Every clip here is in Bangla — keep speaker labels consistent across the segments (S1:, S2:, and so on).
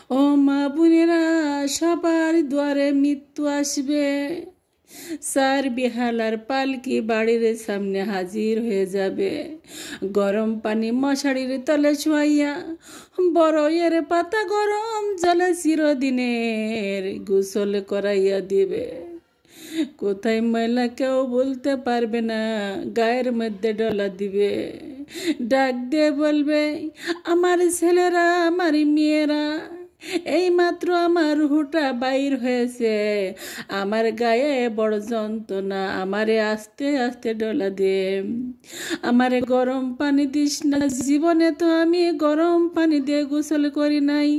S1: ও মা বোনেরা, সবার দুয়ারে মৃত্যু আসবে। স্যার বিহালার পালকি বাড়ির সামনে হাজির হয়ে যাবে। গরম পানি মশারির তলে শুয়াইয়া বড়ইয়ের পাতা গরম জলে চিরদিনের গোসল করাইয়া দিবে। কোথায় ময়লা কেউ বলতে পারবে না, গায়ের মধ্যে ডলা দিবে। ডাক দিয়ে বলবে, আমার ছেলেরা, আমার মেয়েরা, এই মাত্র আমার রুহটা বাইর হয়েছে, আমার গায়ে বড় যন্ত্রণা, আমারে আস্তে আস্তে ডলা দে, আমারে গরম পানি দিস না। জীবনে তো আমি গরম পানি দিয়ে গোসল করি নাই।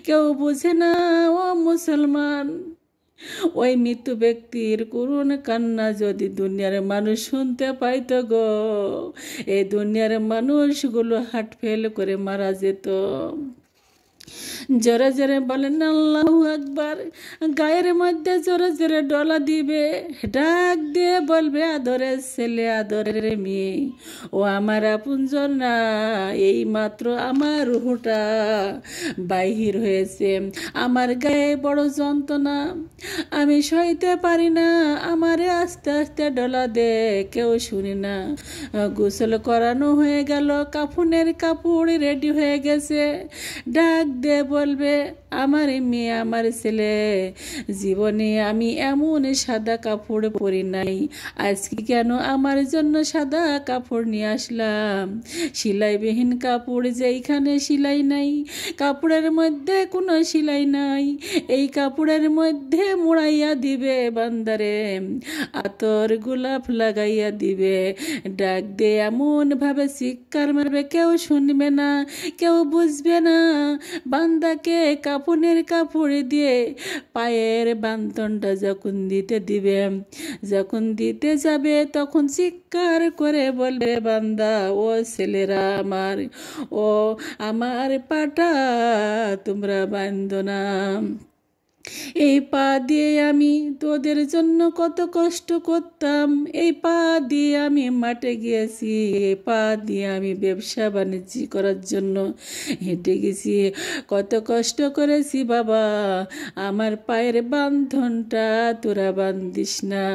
S1: কেউ বুঝে না ও মুসলমান। ওই মৃত্যু ব্যক্তির করুণ কান্না যদি দুনিয়ার মানুষ শুনতে পাইতো গো, এই দুনিয়ার মানুষগুলো হার্ট ফেল করে মারা যেত। জোরে জোরে বলেন আল্লাহু আকবার। গায়ের মধ্যে জোরে জোরে ডলা দিবে। ডাক দিয়ে বলবে, আদরের ছেলে, আদরের মেয়ে, ও আমার আপনজন না, এই মাত্র আমার রুহটা বাহির হয়েছে, আমার গায়ে বড় যন্ত্রণা, আমি সইতে পারি না, আমারে আস্তে আস্তে ডলা দে। কেউ শুনি না। গোসল করানো হয়ে গেল, কাফনের কাপড় রেডি হয়ে গেছে। ডাক দিয়ে বলবে, আমার মেয়ে, আমার ছেলে, জীবনে আমি এমন সাদা কাপড় পরি নাই, আজকে কেন আমার জন্য সাদা কাপড় নিয়ে আসলাম? সেলাইবিহীন কাপড়, যেইখানে সেলাই নাই, কাপড়ের মধ্যে কোনো সেলাই নাই, এই কাপড়ের মধ্যে মোড়াইয়া দিবে বান্দারে, আতর গোলাপ লাগাইয়া দিবে। ডাক দিয়ে এমন ভাবে চিৎকার মারবে, কেউ শুনবে না, কেউ বুঝবে না। বান্দাকে কাফনের কাপড় দিয়ে পায়ের বান্ধনটা যখন দিতে দিবে, যখন দিতে যাবে, তখন চিৎকার করে বলবে বান্দা, ও ছেলেরা আমার, ও আমার পাটা তোমরা বান্ধ না। এই পা দিয়ে আমি তোদের জন্য কত কষ্ট করতাম, এই পা দিয়ে আমি মাঠে গিয়েছি, এই পা দিয়ে আমি ব্যবসা বাণিজ্য করার জন্য হেঁটে গেছি, কত কষ্ট করেছি বাবা, আমার পায়ের বান্ধনটা তোরা বান্ধিস না।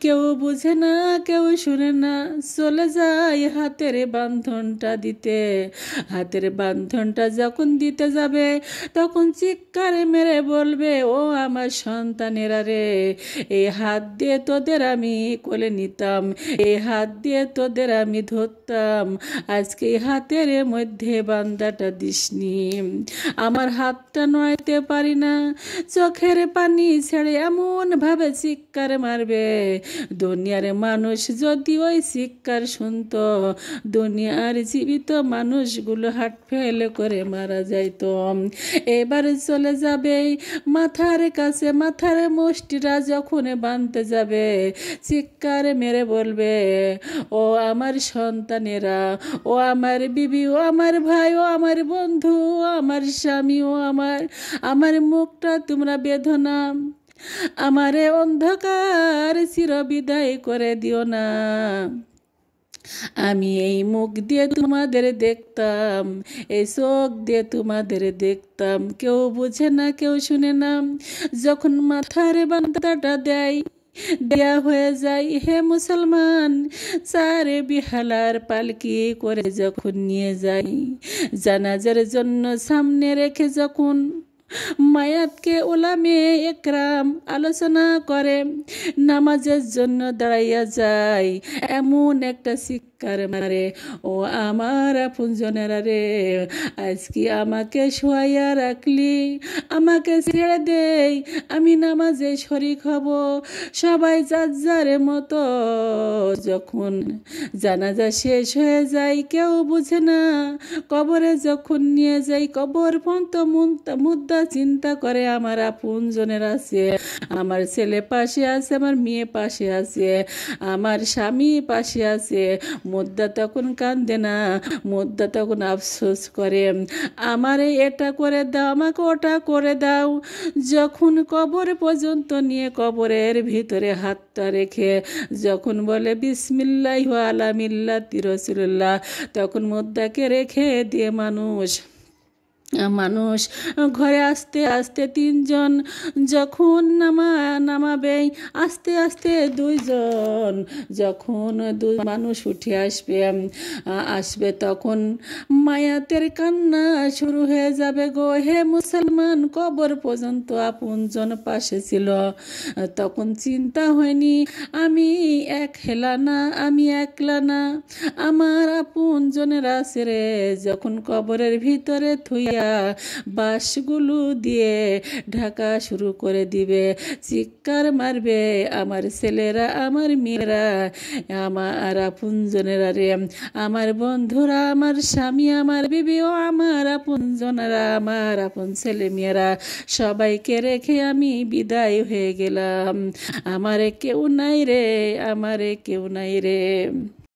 S1: কেউ বুঝে না, কেউ শুনে না, চলে যায় হাতের বান্ধনটা দিতে। হাতের বান্ধনটা যখন দিতে যাবে, তখন চিৎকারে মেরে বলবে, ও আমার সন্তানেরা রে, এই হাত দিয়ে তোদের আমি কোলে নিতাম, এই হাত দিয়ে তোদের আমি ধরতাম, আজকে এই হাতের মধ্যে বান্দাটা দিসনি, আমার হাতটা নড়াইতে পারি না। চোখের পানি ছেড়ে এমন ভাবে চিৎকার মারবে, দুনিয়ার মানুষ যদি ওই চিৎকার শুনতো, দুনিয়ার জীবিত মানুষগুলো হাট ফেল করে মারা যাইত। এবারে চলে যাবে মাথার কাছে, মাথার মুষ্টিটা যখন বাঁধতে যাবে, চিৎকার মেরে বলবে, ও আমার সন্তানেরা, ও আমার বিবি, ও আমার ভাই, ও আমার বন্ধু, ও আমার স্বামী, ও আমার মুখটা তোমরা বেঁধো না, আমারে অন্ধকার চিরবিদায় করে দিও না। আমি এই মুখ দিয়ে তোমাদের দেখতাম, এই চোখ দিয়ে তোমাদের দেখতাম, কেউ বুঝে না, কেউ শুনে না। যখন মাথার বান্ধাটা দেয়া হয়ে যায়, হে মুসলমান, চারে বিহালার পালকি করে যখন নিয়ে যাই, জানাজার জন্য সামনে রেখে যখন মায়াতকে ওলামে একরাম আলোচনা করে নামাজের জন্য দাঁড়াইয়া যায়, এমন একটা চিৎকার মারে, ও আমার আপনজনেরা রে, আজকে আমাকে শোয়াইয়া রাখলি, আমাকে ছেড়ে দেই, আমি নামাজে শরিক হব। সবাই যার যার মতো যখন জানাজা শেষ হয়ে যায়, কেউ বুঝে না। কবরে যখন নিয়ে যাই, কবর পর্যন্ত মুদ্রা চিন্তা করে, আমার আপনজনের আছে, আমার ছেলে পাশে আছে, আমার মেয়ে পাশে আছে, আমার স্বামী পাশে আছে। মুদ্রা তখন কান্দে না, মুদ্রা তখন আফসোস করে, আমারে এটা করে দাও, আমাকে ওটা করে দাও। যখন কবর পর্যন্ত নিয়ে কবরের ভিতরে হাতটা রেখে যখন বলে বিসমিল্লাহি ওয়া আলা মিল্লাতি রাসূলিল্লাহ, তখন মুদ্রাকে রেখে দিয়ে মানুষ মানুষ ঘরে আস্তে আস্তে তিনজন, যখন নামাবে আস্তে আস্তে দুইজন, যখন দুই মানুষ উঠে আসবে তখন মায়াতের কান্না শুরু হয়ে যাবে গো। হে মুসলমান, কবর পর্যন্ত আপনজন পাশে ছিল, তখন চিন্তা হয়নি আমি একলা না, আমি একলা না, আমার আপনজনেরা আছে রে। যখন কবরের ভিতরে থুইয়া বাঁশগুলো দিয়ে ঢাকা শুরু করে দিবে, চিৎকার মারবে আমার ছেলেরা, আমার মেয়েরা, আমার আপনজনেরা রে, আমার বন্ধুরা, আমার স্বামী, আমার বিবিও, আমার আপনজনেরা, আমার আপন ছেলে মেয়েরা, সবাইকে রেখে আমি বিদায় হয়ে গেলাম। আমারে কেউ নাই রে, আমারে কেউ নাই রে।